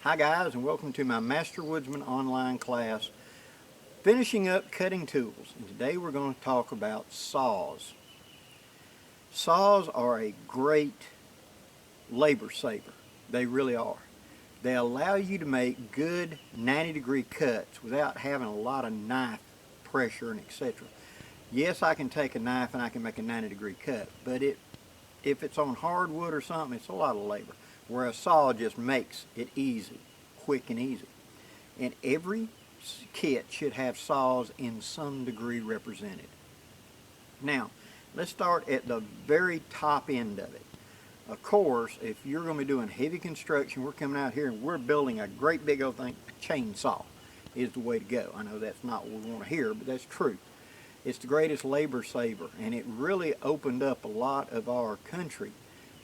Hi guys, and welcome to my MasterWoodsman online class, finishing up cutting tools. And today we're going to talk about saws. Saws are a great labor saver. They really are. They allow you to make good 90-degree cuts without having a lot of knife pressure and etc. Yes, I can take a knife and I can make a 90-degree cut, but if it's on hardwood or something, it's a lot of labor. Where a saw just makes it easy, quick and easy. And every kit should have saws in some degree represented. Now, let's start at the very top end of it. Of course, if you're going to be doing heavy construction, we're coming out here and we're building a great big old thing, a chainsaw is the way to go. I know that's not what we want to hear, but that's true. It's the greatest labor saver, and it really opened up a lot of our country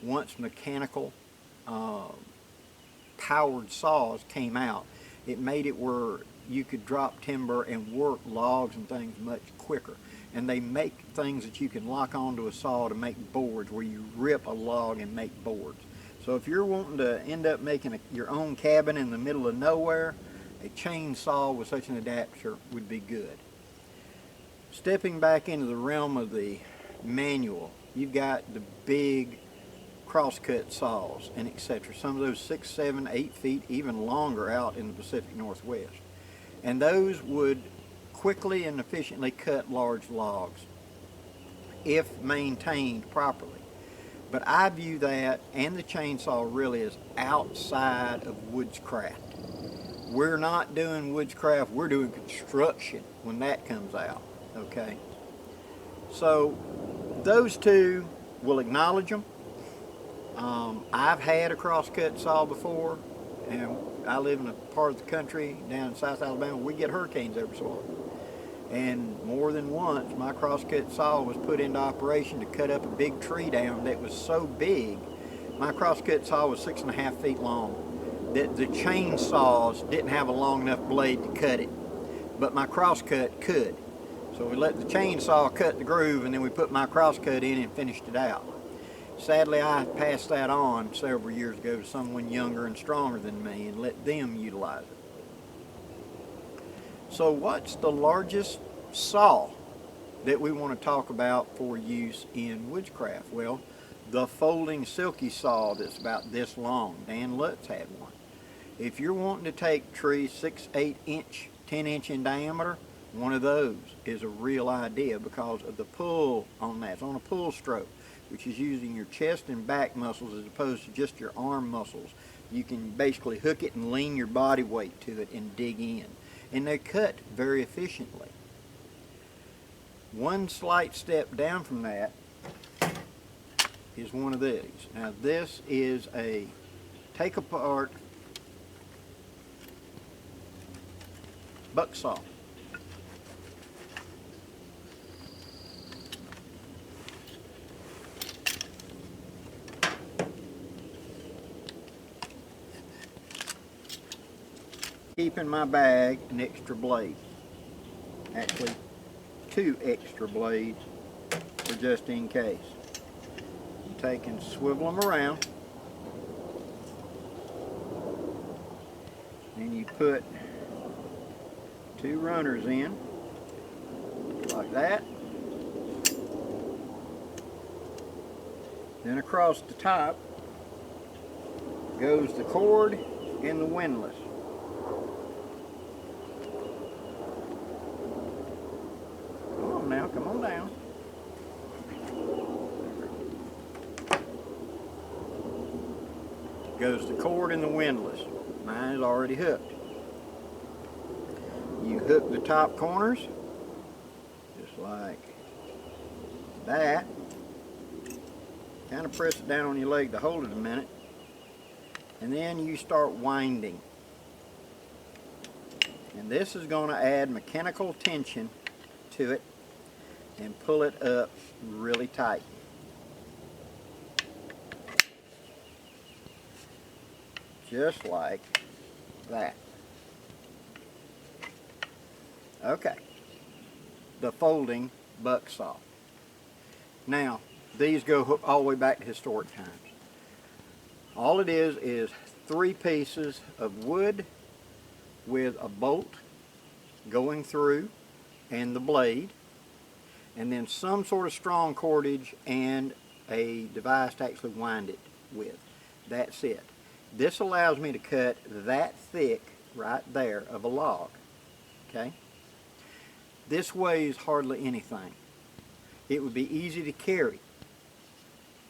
once mechanical powered saws came out. It made it where you could drop timber and work logs and things much quicker. And they make things that you can lock onto a saw to make boards, where you rip a log and make boards. So if you're wanting to end up making your own cabin in the middle of nowhere, a chainsaw with such an adapter would be good. Stepping back into the realm of the manual, you've got the big crosscut saws and etc. Some of those 6, 7, 8 feet, even longer out in the Pacific Northwest. And those would quickly and efficiently cut large logs if maintained properly. But I view that and the chainsaw really as outside of Woodscraft. We're not doing Woodscraft, we're doing construction when that comes out, okay? So those two, we'll acknowledge them. I've had a crosscut saw before, and I live in a part of the country down in South Alabama. We get hurricanes every so often. And more than once, my crosscut saw was put into operation to cut up a big tree down that was so big. My crosscut saw was 6.5 feet long. That the chainsaws didn't have a long enough blade to cut it, but my crosscut could. So we let the chainsaw cut the groove, and then we put my crosscut in and finished it out. Sadly, I passed that on several years ago to someone younger and stronger than me and let them utilize it. So what's the largest saw that we want to talk about for use in Woodcraft? Well, the folding silky saw that's about this long. Dan Lutz had one. If you're wanting to take trees 6, 8 inch, 10 inch in diameter, one of those is a real idea because of the pull on that. It's on a pull stroke, which is using your chest and back muscles as opposed to just your arm muscles. You can basically hook it and lean your body weight to it and dig in. And they cut very efficiently. One slight step down from that is one of these. Now this is a take apart buck saw. Keep in my bag an extra blade, actually 2 extra blades for just in case. You take and swivel them around, and you put 2 runners in like that. Then across the top goes the cord and the windlass. Now, come on down. Goes the cord and the windlass. Mine is already hooked. You hook the top corners, just like that. Kind of press it down on your leg to hold it a minute. And then you start winding. And this is going to add mechanical tension to it and pull it up really tight. Just like that. Okay. The folding buck saw. Now, these go all the way back to historic times. All it is 3 pieces of wood with a bolt going through and the blade, and then some sort of strong cordage and a device to actually wind it with. That's it. This allows me to cut that thick right there of a log. Okay? This weighs hardly anything. It would be easy to carry.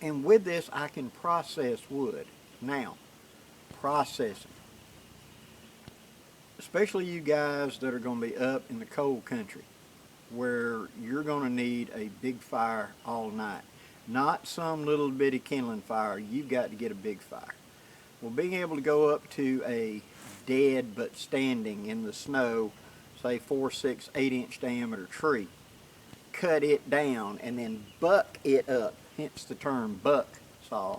And with this I can process wood. Now, processing. Especially you guys that are going to be up in the cold country where you're going to need a big fire all night. Not some little bitty kindling fire. You've got to get a big fire. Well, being able to go up to a dead but standing in the snow, say 4, 6, 8 inch diameter tree, cut it down and then buck it up, hence the term buck saw,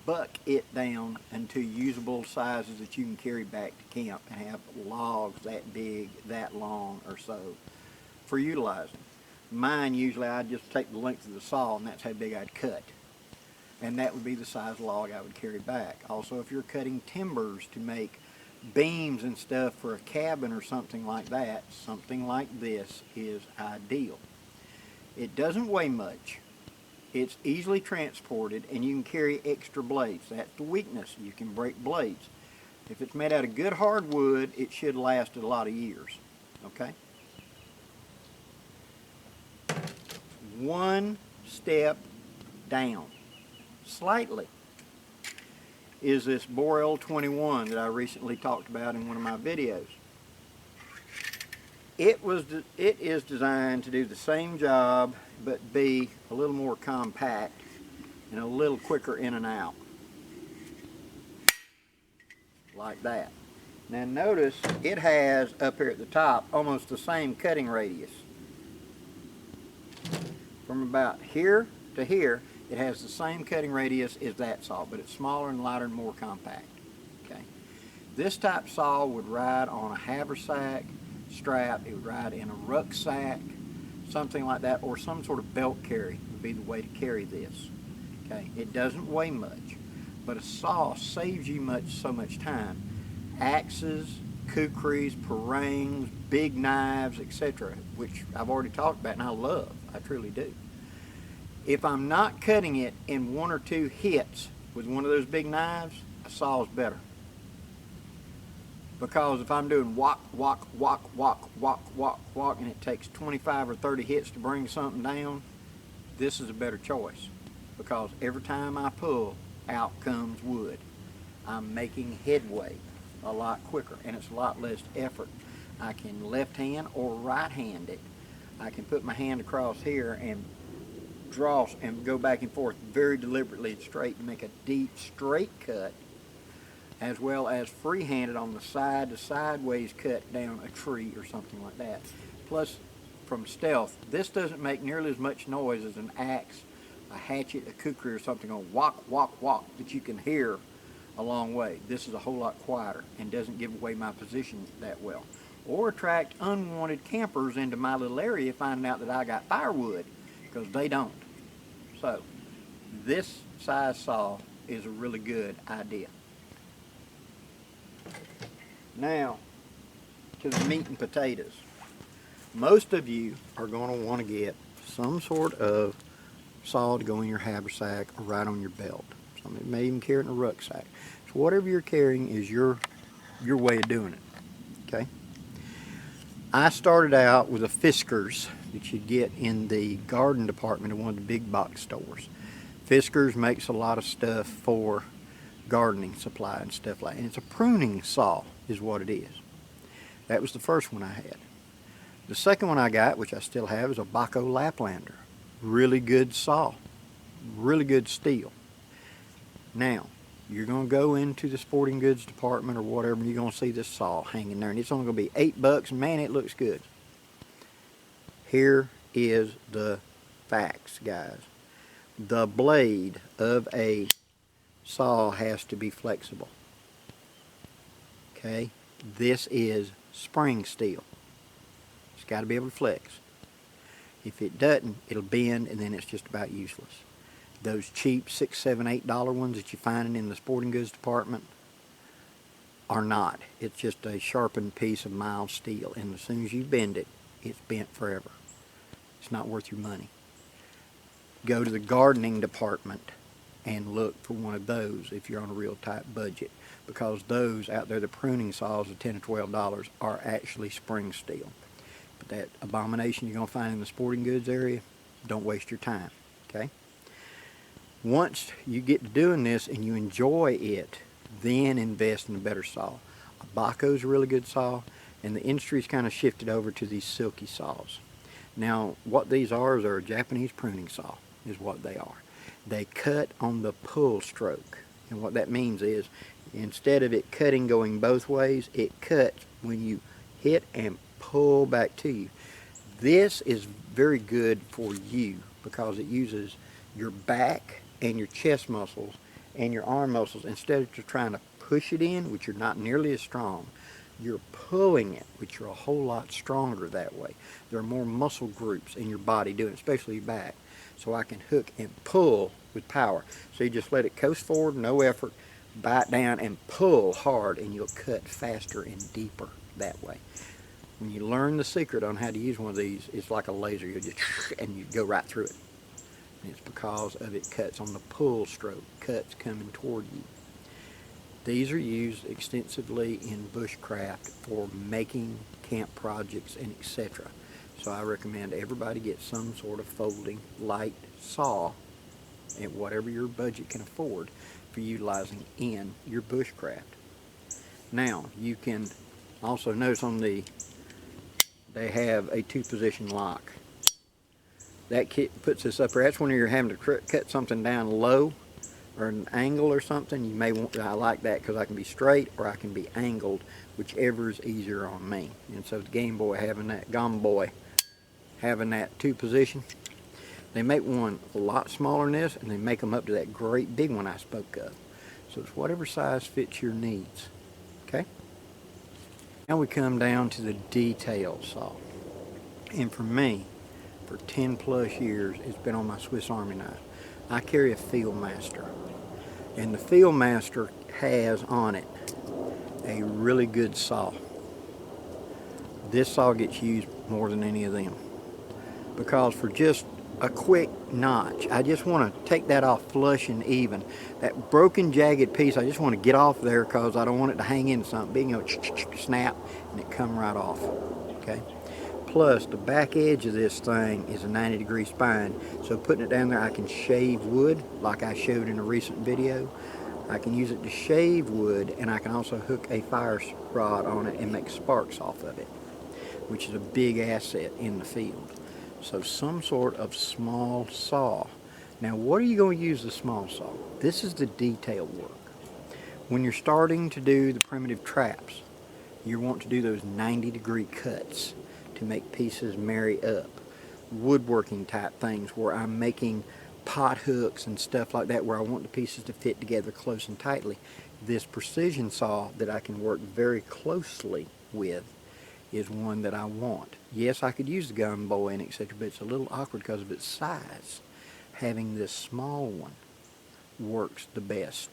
buck it down into usable sizes that you can carry back to camp and have logs that big, that long or so for utilizing. Mine, usually I just take the length of the saw and that's how big I'd cut. And that would be the size log I would carry back. Also, if you're cutting timbers to make beams and stuff for a cabin or something like that, something like this is ideal. It doesn't weigh much. It's easily transported and you can carry extra blades. That's the weakness. You can break blades. If it's made out of good hardwood, it should last a lot of years. Okay? One step down, slightly, is this Boreal 21 that I recently talked about in one of my videos. It is designed to do the same job but be a little more compact and a little quicker in and out. Like that. Now notice it has up here at the top almost the same cutting radius. From about here to here, it has the same cutting radius as that saw, but it's smaller and lighter and more compact. Okay. This type saw would ride on a haversack strap, it would ride in a rucksack, something like that, or some sort of belt carry would be the way to carry this. Okay. It doesn't weigh much, but a saw saves you so much time. Axes, kukris, parangs, big knives, etc., which I've already talked about and I love. I truly do. If I'm not cutting it in 1 or 2 hits with one of those big knives, a saw is better. Because if I'm doing walk, walk, walk, walk, walk, walk, walk, and it takes 25 or 30 hits to bring something down, this is a better choice. Because every time I pull, out comes wood. I'm making headway a lot quicker, and it's a lot less effort. I can left hand or right hand it. I can put my hand across here and draw and go back and forth very deliberately and straight and make a deep straight cut, as well as free-handed on the side to sideways cut down a tree or something like that. Plus, from stealth, this doesn't make nearly as much noise as an axe, a hatchet, a kukri or something on walk, walk, walk that you can hear a long way. This is a whole lot quieter and doesn't give away my position that well. Or attract unwanted campers into my little area finding out that I got firewood, because they don't. So, this size saw is a really good idea. Now, to the meat and potatoes. Most of you are going to want to get some sort of saw to go in your haversack or right on your belt. Some may even carry it in a rucksack. So whatever you're carrying is your way of doing it. Okay? I started out with a Fiskars that you get in the garden department of one of the big box stores. Fiskars makes a lot of stuff for gardening supply and stuff like that. And it's a pruning saw is what it is. That was the first one I had. The second one I got, which I still have, is a Baco Laplander. Really good saw. Really good steel. Now, you're going to go into the sporting goods department or whatever, and you're going to see this saw hanging there. And it's only going to be $8, and man, it looks good. Here is the facts, guys. The blade of a saw has to be flexible. Okay? This is spring steel. It's got to be able to flex. If it doesn't, it'll bend, and then it's just about useless. Those cheap $6, $7, $8 ones that you're finding in the sporting goods department, are not. It's just a sharpened piece of mild steel, and as soon as you bend it, it's bent forever. It's not worth your money. Go to the gardening department and look for one of those if you're on a real tight budget, because those out there, the pruning saws of $10 or $12, are actually spring steel. But that abomination you're going to find in the sporting goods area, don't waste your time, okay? Once you get to doing this and you enjoy it, then invest in a better saw. A Baco's a really good saw, and the industry's kind of shifted over to these silky saws. Now, what these are is a Japanese pruning saw, is what they are. They cut on the pull stroke, and what that means is instead of it cutting going both ways, it cuts when you hit and pull back to you. This is very good for you because it uses your back and your chest muscles and your arm muscles. Instead of just trying to push it in, which you're not nearly as strong, you're pulling it, which you're a whole lot stronger that way. There are more muscle groups in your body doing it, especially your back. So I can hook and pull with power. So you just let it coast forward, no effort, bite down and pull hard, and you'll cut faster and deeper that way. When you learn the secret on how to use one of these, it's like a laser. You just, and you go right through it. And it's because of it cuts on the pull stroke, cuts coming toward you. These are used extensively in bushcraft for making camp projects and etc. So I recommend everybody get some sort of folding light saw at whatever your budget can afford for utilizing in your bushcraft. Now you can also notice on they have a 2-position lock. That kit puts this up there. That's when you're having to cut something down low or an angle or something. You may want, I like that because I can be straight or I can be angled, whichever is easier on me. And so the Game Boy having that 2-position. They make one a lot smaller than this, and they make them up to that great big one I spoke of. So it's whatever size fits your needs. Okay? Now we come down to the detail saw. And for me, for 10 plus years, it's been on my Swiss Army knife. I carry a Fieldmaster, and the Fieldmaster has on it a really good saw. This saw gets used more than any of them, because for just a quick notch, I just want to take that off flush and even. That broken, jagged piece, I just want to get off there because I don't want it to hang into something. Being able to snap and it come right off. Okay. Plus, the back edge of this thing is a 90-degree spine, so putting it down there, I can shave wood, like I showed in a recent video. I can use it to shave wood, and I can also hook a fire rod on it and make sparks off of it, which is a big asset in the field. So some sort of small saw. Now, what are you going to use the small saw? This is the detail work. When you're starting to do the primitive traps, you want to do those 90-degree cuts to make pieces marry up. Woodworking type things where I'm making pot hooks and stuff like that, where I want the pieces to fit together close and tightly. This precision saw that I can work very closely with is one that I want. Yes, I could use the gun bow and etc., but it's a little awkward because of its size. Having this small one works the best.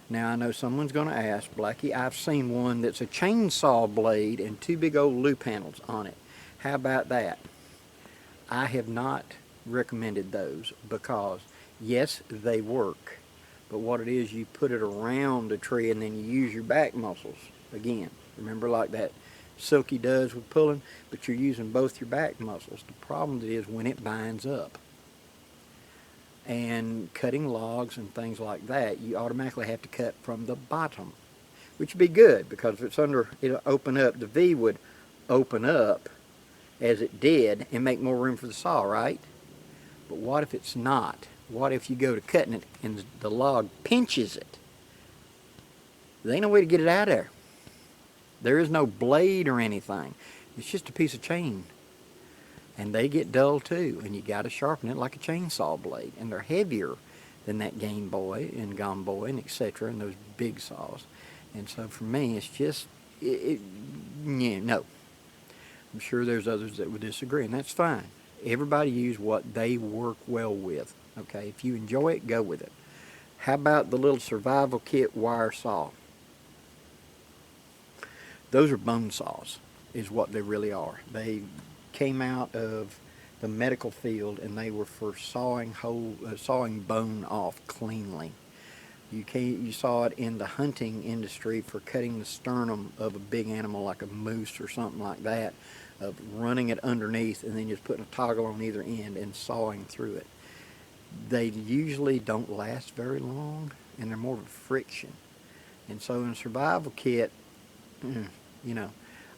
Now I know someone's going to ask, Blackie, I've seen one that's a chainsaw blade and 2 big old loop handles on it. How about that? I have not recommended those because, yes, they work, but what it is, you put it around the tree and then you use your back muscles. Again, remember, like that Silky does with pulling, but you're using both your back muscles. The problem is when it binds up. And cutting logs and things like that, you automatically have to cut from the bottom, which would be good because if it's under, it'll open up, the V would open up as it did and make more room for the saw, right? But what if it's not? What if you go to cutting it and the log pinches it? There ain't no way to get it out of there. There is no blade or anything. It's just a piece of chain. And they get dull too, and you got to sharpen it like a chainsaw blade. And they're heavier than that Game Boy and Gone Boy and etc. and those big saws. And so for me, it's just, no. I'm sure there's others that would disagree, and that's fine. Everybody use what they work well with. Okay, if you enjoy it, go with it. How about the little survival kit wire saw? Those are bone saws, is what they really are. They came out of the medical field, and they were for sawing bone off cleanly. You saw it in the hunting industry for cutting the sternum of a big animal like a moose or something like that, of running it underneath and then just putting a toggle on either end and sawing through it. They usually don't last very long, and they're more of a friction. And so in a survival kit, you know,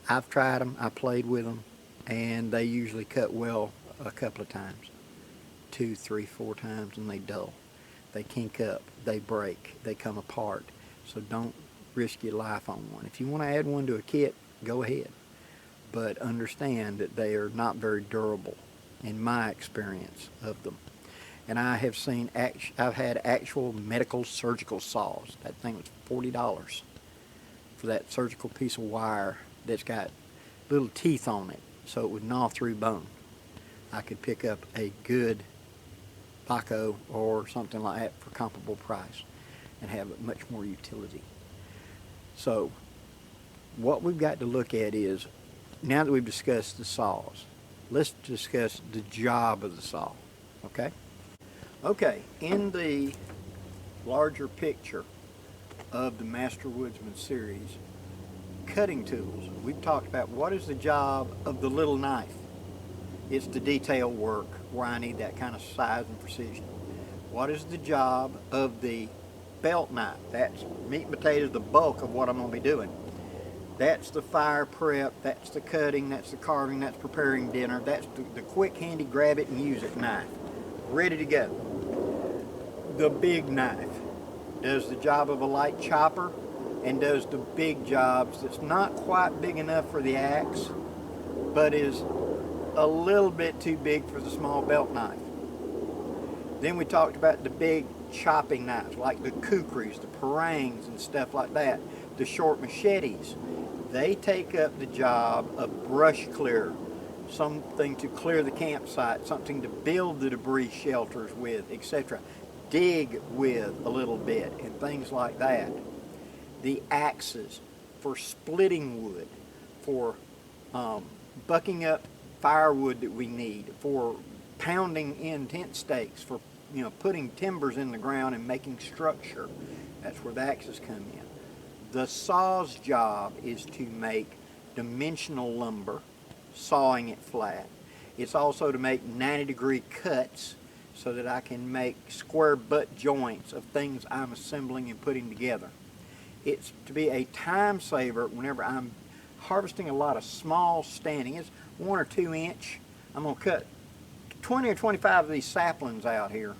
I've tried them, I played with them, and they usually cut well a couple of times, 2, 3, 4 times, and they dull. They kink up, they break, they come apart. So don't risk your life on one. If you want to add one to a kit, go ahead. But understand that they are not very durable, in my experience of them. And I have seen, I've had actual medical surgical saws. That thing was $40 for that surgical piece of wire that's got little teeth on it, so it would gnaw through bone. I could pick up a good Paco or something like that for comparable price and have much more utility. So what we've got to look at is, now that we've discussed the saws, let's discuss the job of the saw, okay? Okay, in the larger picture of the MasterWoodsman series, cutting tools, we've talked about what is the job of the little knife. It's the detail work where I need that kind of size and precision. What is the job of the belt knife? That's meat and potatoes, the bulk of what I'm going to be doing. That's the fire prep, that's the cutting, that's the carving, that's preparing dinner, that's the quick, handy, grab it and use it knife. Ready to go. The big knife does the job of a light chopper and does the big jobs that's not quite big enough for the axe, but is a little bit too big for the small belt knife. Then we talked about the big chopping knives, like the kukris, the parangs and stuff like that, the short machetes. They take up the job of brush clear, something to clear the campsite, something to build the debris shelters with, etc. Dig with a little bit and things like that. The axes for splitting wood, for bucking up firewood that we need, for pounding in tent stakes, for putting timbers in the ground and making structure. That's where the axes come in. The saw's job is to make dimensional lumber, sawing it flat. It's also to make 90-degree cuts so that I can make square butt joints of things I'm assembling and putting together. It's to be a time saver whenever I'm harvesting a lot of small standing. It's 1 or 2 inch. I'm going to cut 20 or 25 of these saplings out here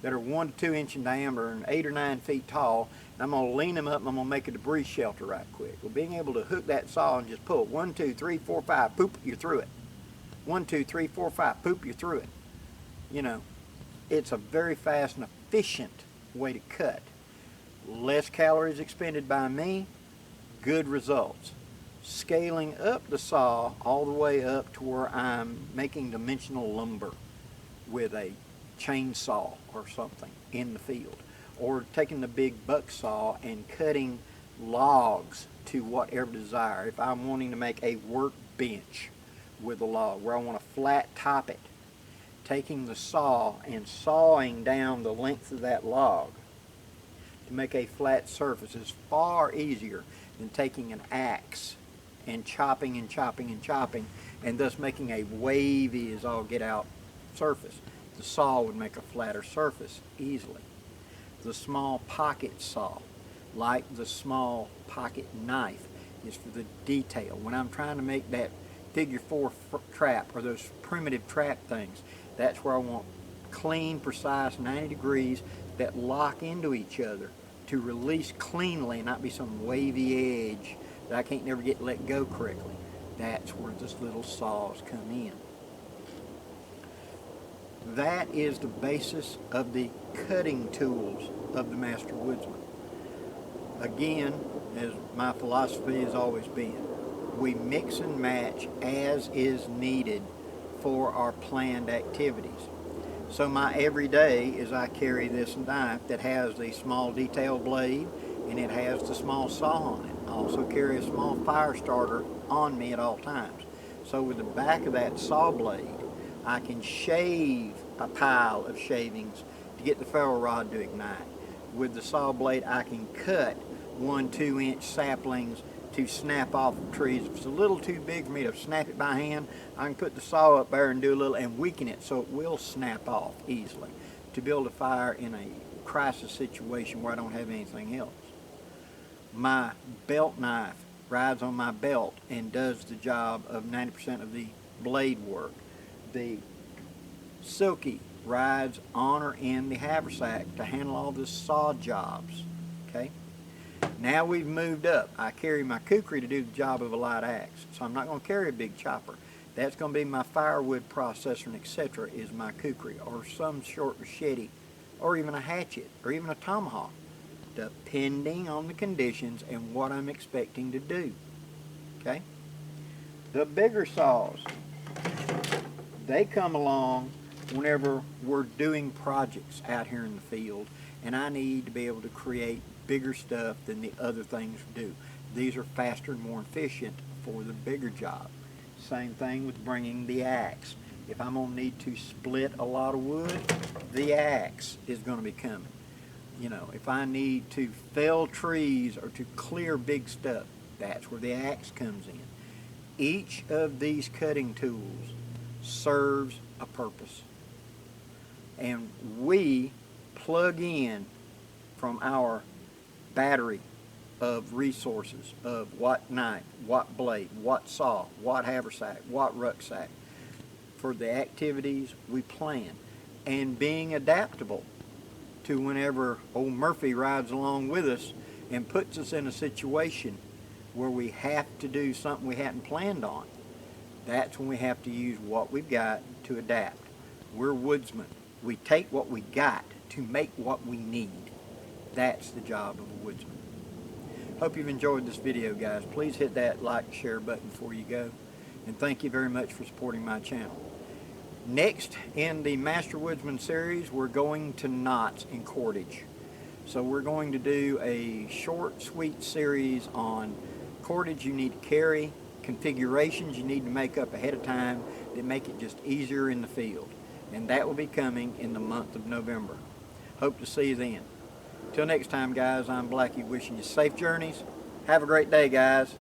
that are 1 to 2 inch in diameter and 8 or 9 feet tall. And I'm going to lean them up and I'm going to make a debris shelter right quick. Well, being able to hook that saw and just pull 1, 2, 3, 4, 5, poop, you're through it. 1, 2, 3, 4, 5, poop, you're through it. It's a very fast and efficient way to cut. Less calories expended by me, good results. Scaling up the saw all the way up to where I'm making dimensional lumber with a chainsaw or something in the field, or taking the big buck saw and cutting logs to whatever desire. If I'm wanting to make a workbench with a log where I want to flat top it, taking the saw and sawing down the length of that log to make a flat surface is far easier than taking an axe and chopping and chopping and chopping, and thus making a wavy as all get out surface. The saw would make a flatter surface easily. The small pocket saw, like the small pocket knife, is for the detail. When I'm trying to make that figure 4 trap or those primitive trap things, that's where I want clean, precise 90 degrees that lock into each other to release cleanly and not be some wavy edge that I can't never get let go correctly. That's where this little saws come in. That is the basis of the cutting tools of the MasterWoodsman. Again, as my philosophy has always been, we mix and match as is needed for our planned activities. So my everyday is I carry this knife that has the small detail blade and it has the small saw on it. also carry a small fire starter on me at all times. So with the back of that saw blade, I can shave a pile of shavings to get the ferro rod to ignite. With the saw blade, I can cut 1-2 inch saplings to snap off of trees. If it's a little too big for me to snap it by hand, I can put the saw up there and do a little and weaken it so it will snap off easily to build a fire in a crisis situation where I don't have anything else. My belt knife rides on my belt and does the job of 90% of the blade work. The Silky rides on or in the haversack to handle all the saw jobs. Okay. Now we've moved up. I carry my kukri to do the job of a light axe, so I'm not going to carry a big chopper. That's going to be my firewood processor and etc. is my kukri, or some short machete, or even a hatchet, or even a tomahawk, depending on the conditions and what I'm expecting to do. Okay? The bigger saws, they come along whenever we're doing projects out here in the field and I need to be able to create bigger stuff than the other things do. These are faster and more efficient for the bigger job. Same thing with bringing the axe. If I'm going to need to split a lot of wood, the axe is going to be coming. You know, if I need to fell trees or to clear big stuff, that's where the axe comes in. Each of these cutting tools serves a purpose. And we plug in from our battery of resources of what knife, what blade, what saw, what haversack, what rucksack for the activities we plan, and being adaptable to whenever old Murphy rides along with us and puts us in a situation where we have to do something we hadn't planned on. That's when we have to use what we've got to adapt. We're woodsmen. We take what we got to make what we need. That's the job of a woodsman. Hope you've enjoyed this video, guys. Please hit that like and share button before you go. And thank you very much for supporting my channel. Next in the MasterWoodsman series, we're going to knots and cordage. So we're going to do a short, sweet series on cordage you need to carry, configurations you need to make up ahead of time that make it just easier in the field. And that will be coming in the month of November. Hope to see you then. Till next time, guys, I'm Blackie wishing you safe journeys. Have a great day, guys.